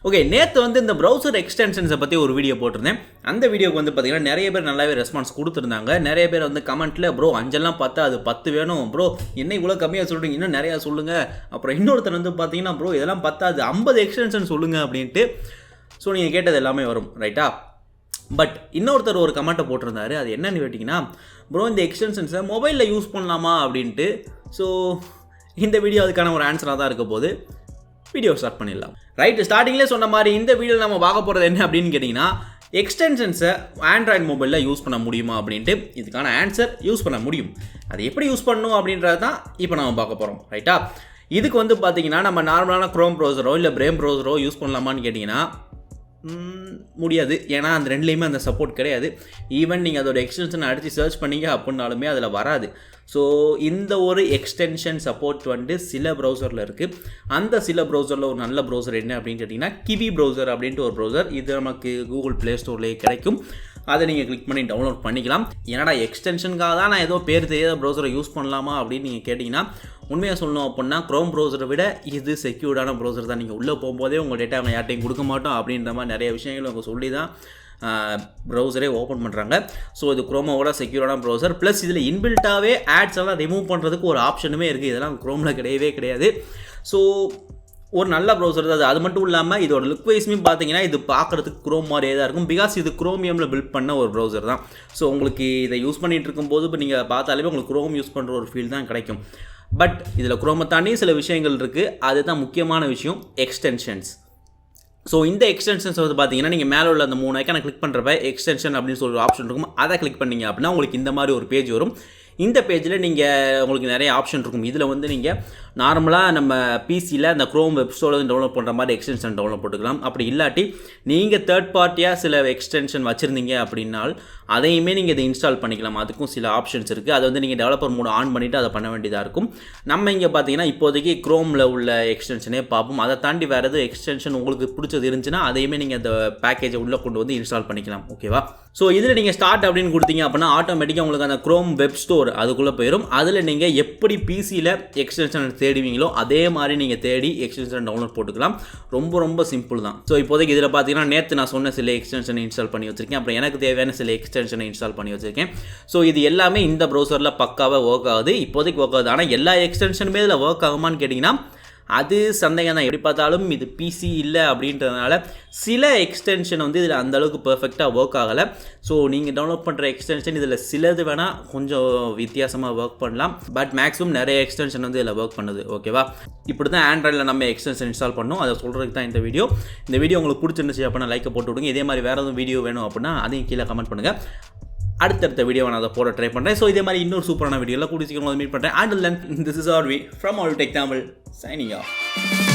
Okay, நேற்று வந்து இந்த ப்ரௌசர் எக்ஸ்டென்ஷன்ஸை பற்றி ஒரு வீடியோ போட்டிருந்தேன். அந்த வீடியோக்கு வந்து பார்த்தீங்கன்னா நிறைய பேர் நல்லாவே ரெஸ்பான்ஸ் கொடுத்துருந்தாங்க. நிறைய பேர் வந்து கமெண்ட்டில் ப்ரோ 5 பார்த்தா அது 10 வேணும் ப்ரோ, என்ன இவ்வளோ கம்மியாக சொல்கிறீங்க, இன்னும் நிறையா சொல்லுங்கள். அப்புறம் இன்னொருத்தர் வந்து பார்த்தீங்கன்னா ப்ரோ இதெல்லாம் பார்த்தா அது 50 எக்ஸ்டென்ஷன் சொல்லுங்கள் அப்படின்ட்டு. ஸோ நீங்கள் கேட்டது எல்லாமே வரும், ரைட்டா? பட் இன்னொருத்தர் ஒரு கமெண்ட்டை போட்டிருந்தாரு. அது என்னன்னு கேட்டிங்கன்னா, ப்ரோ இந்த எக்ஸ்டென்ஷன்ஸை மொபைலில் யூஸ் பண்ணலாமா அப்படின்ட்டு. ஸோ இந்த வீடியோ அதுக்கான ஒரு ஆன்சராக தான் இருக்க போது. வீடியோ ஸ்டார்ட் பண்ணிடலாம். ரைட், ஸ்டார்டிங்லேயே சொன்ன மாதிரி இந்த வீடியோவில் நம்ம பார்க்க போகிறது என்ன அப்படின்னு கேட்டிங்கன்னா, எக்ஸ்டென்ஷன்ஸை ஆண்ட்ராய்டு மொபைலில் யூஸ் பண்ண முடியுமா அப்படின்ட்டு. இதுக்கான ஆன்சர் யூஸ் பண்ண முடியும். அது எப்படி யூஸ் பண்ணணும் அப்படின்றது தான் இப்போ நம்ம பார்க்க போகிறோம், ரைட்டா? இதுக்கு வந்து பார்த்தீங்கன்னா நம்ம நார்மலான க்ரோம் ப்ரௌசரோ இல்லை பிரேம் ப்ரௌசரோ யூஸ் பண்ணலாமான்னு கேட்டிங்கன்னா முடியாது. ஏன்னா அந்த ரெண்டுலேயுமே அந்த சப்போர்ட் கிடையாது. ஈவன் நீங்கள் அதோட எக்ஸ்டென்ஷனை அடித்து சர்ச் பண்ணிங்க அப்படின்னாலுமே அதில் வராது. ஸோ இந்த ஒரு எக்ஸ்டென்ஷன் சப்போர்ட் வந்து சில ப்ரௌசரில் இருக்குது. அந்த சில ப்ரௌசரில் ஒரு நல்ல ப்ரௌசர் என்ன அப்படின்னு கேட்டிங்கன்னா கிவி ப்ரௌசர் அப்படின்ட்டு ஒரு ப்ரௌசர். இது நமக்கு கூகுள் ப்ளே ஸ்டோர்லேயே கிடைக்கும். அதை நீங்கள் கிளிக் பண்ணி டவுன்லோட் பண்ணிக்கலாம். ஏன்னா எக்ஸ்டென்ஷனுக்காக தான் நான் ஏதோ பேர் தெரியாத ப்ரௌசரை யூஸ் பண்ணலாமா அப்படின்னு நீங்கள் கேட்டிங்கன்னா, உண்மையாக சொல்லணும் அப்படின்னா க்ரோம் ப்ரௌசரை விட இது செக்யூர்டான ப்ரௌசர் தான். நீங்கள் உள்ளே போகும்போதே உங்கள் டேட்டா அவங்க யார்ட்டையும் கொடுக்க மாட்டோம் அப்படின்ற மாதிரி நிறைய விஷயங்கள் அவங்க சொல்லி தான் ப்ரௌசரே ஓப்பன் பண்ணுறாங்க. ஸோ இது க்ரோமோட செக்யூரான ப்ரௌசர். ப்ளஸ் இதில் இன்பில்ட்டாகவே ஆட்ஸ் எல்லாம் ரிமூவ் பண்ணுறதுக்கு ஒரு ஆப்ஷனுமே இருக்குது. இதெல்லாம் க்ரோமில் கிடையவே கிடையாது. ஸோ ஒரு நல்ல ப்ரௌசர் தான் அது மட்டும் இல்லாமல் இதோட லுக் வைஸ்மே பார்த்தீங்கன்னா இது பார்க்குறதுக்கு க்ரோம் மாதிரியே தான் இருக்கும். பிகாஸ் இது குரோமியமில் பில்ட் பண்ண ஒரு ப்ரௌசர் தான். ஸோ உங்களுக்கு இதை யூஸ் பண்ணிகிட்டு இருக்கும்போது இப்போ நீங்கள் பார்த்தாலுமே உங்களுக்கு க்ரோம் யூஸ் பண்ணுற ஒரு ஃபீல் தான் கிடைக்கும். பட் இதில் க்ரோமை தாண்டி சில விஷயங்கள் இருக்குது. அதுதான் முக்கியமான விஷயம், எக்ஸ்டென்ஷன்ஸ். ஸோ இந்த எக்ஸ்டென்ஷன்ஸ் வந்து பார்த்தீங்கன்னா நீங்கள் மேலே உள்ள அந்த 3 ஐக்கானை கிளிக் பண்ணுறப்ப எக்ஸ்டென்ஷன் அப்படின்னு சொல்லி ஒரு ஆப்ஷன் இருக்கும். அதை கிளிக் பண்ணிங்க அப்படின்னா உங்களுக்கு இந்த மாதிரி ஒரு பேஜ் வரும். இந்த பேஜில் நீங்கள் உங்களுக்கு நிறைய ஆப்ஷன் இருக்கும். இதில் வந்து நீங்கள் நார்மலாக நம்ம பிசியில் அந்த க்ரோம் வெப் ஸ்டோரில் டவுன்லோட் பண்ணுற மாதிரி எக்ஸ்டென்ஷன் டவுன்லோட் போட்டுக்கலாம். அப்படி இல்லாட்டி நீங்கள் தேர்ட் பார்ட்டியாக சில எக்ஸ்டென்ஷன் வச்சுருந்தீங்க அப்படின்னால் அதையுமே நீங்கள் இதை இன்ஸ்டால் பண்ணிக்கலாம். அதுக்கும் சில ஆப்ஷன்ஸ் இருக்குது. அதை வந்து நீங்கள் டெவலப்பர் மோட் ஆன் பண்ணிவிட்டு அதை பண்ண வேண்டியதாக இருக்கும். நம்ம இங்கே பார்த்தீங்கன்னா இப்போதைக்கு க்ரோமில் உள்ள எக்ஸ்டென்ஷனே பார்ப்போம். அதை தாண்டி வேறு எதுவும் எக்ஸ்டென்ஷன் உங்களுக்கு பிடிச்சது இருந்துச்சுன்னா அதையுமே நீங்கள் அந்த பேக்கேஜை உள்ளே கொண்டு வந்து இன்ஸ்டால் பண்ணிக்கலாம். ஓகேவா? ஸோ இதில் நீங்கள் ஸ்டார்ட் அப்படின்னு கொடுத்தீங்க அப்படின்னா ஆட்டோமேட்டிக்காக உங்களுக்கு அந்த க்ரோம் வெப் ஸ்டோர் அதுக்குள்ளே போயிடும். அதில் நீங்கள் எப்படி பிசியில் எக்ஸ்டென்ஷன் தேடுவீங்களோ அதே மாதிரி நீங்கள் தேடி எக்ஸ்டென்ஷன் டவுன்லோட் போட்டுக்கலாம். ரொம்ப ரொம்ப சிம்பிள் தான். ஸோ இப்போதைக்கு இதில் பார்த்தீங்கன்னா நேற்று நான் சொன்ன சில எக்ஸ்டென்ஷனை இன்ஸ்டால் பண்ணி வச்சிருக்கேன். அப்புறம் எனக்கு தேவையான சில எக்ஸ்டென்ஷனை இன்ஸ்டால் பண்ணி வச்சிருக்கேன். ஸோ இது எல்லாமே இந்த ப்ரௌசரில் பக்காவாக ஒர்க் ஆகுது. இப்போதைக்கு ஒர்க் ஆகுது. ஆனால் எல்லா எக்ஸ்டென்ஷனுமே இதில் ஒர்க் ஆகுமான்னு கேட்டிங்கன்னா அது சந்தேகம் தான். எப்படி பார்த்தாலும் இது பிசி இல்லை அப்படின்றதுனால சில எக்ஸ்டென்ஷன் வந்து இதில் அந்தளவுக்கு பர்ஃபெக்டாக ஒர்க் ஆகலை. ஸோ நீங்கள் டவுன்லோட் பண்ணுற எக்ஸ்டென்ஷன் இதில் சிலது வேணால் கொஞ்சம் வித்தியாசமாக ஒர்க் பண்ணலாம். பட் மேக்ஸிமம் நிறைய எக்ஸ்டென்ஷன் வந்து இதில் ஒர்க் பண்ணுது. ஓகேவா? இப்படி தான் ஆண்ட்ராய்டில் நம்ம எக்ஸ்டென்ஷன் இன்ஸ்டால் பண்ணோம். அதை சொல்கிறதுக்கு தான் இந்த வீடியோ. இந்த வீடியோ உங்களுக்கு பிடிச்சிருந்துச்சு அப்படின்னா லைக்கை போட்டு விடுங்க. இதே மாதிரி வேறு எதுவும் வீடியோ வேணும் அப்படின்னா அதையும் கீழே கமெண்ட் பண்ணுங்கள். அடுத்தடுத்த வீடியோ நான் அதை போட ட்ரை பண்ணுறேன். ஸோ இதே மாதிரி இன்னொரு சூப்பரான வீடியோவில் கூடி சீக்கிரம் மீட் பண்ணுறேன். Until then, this is RV from rvtechtamil signing off.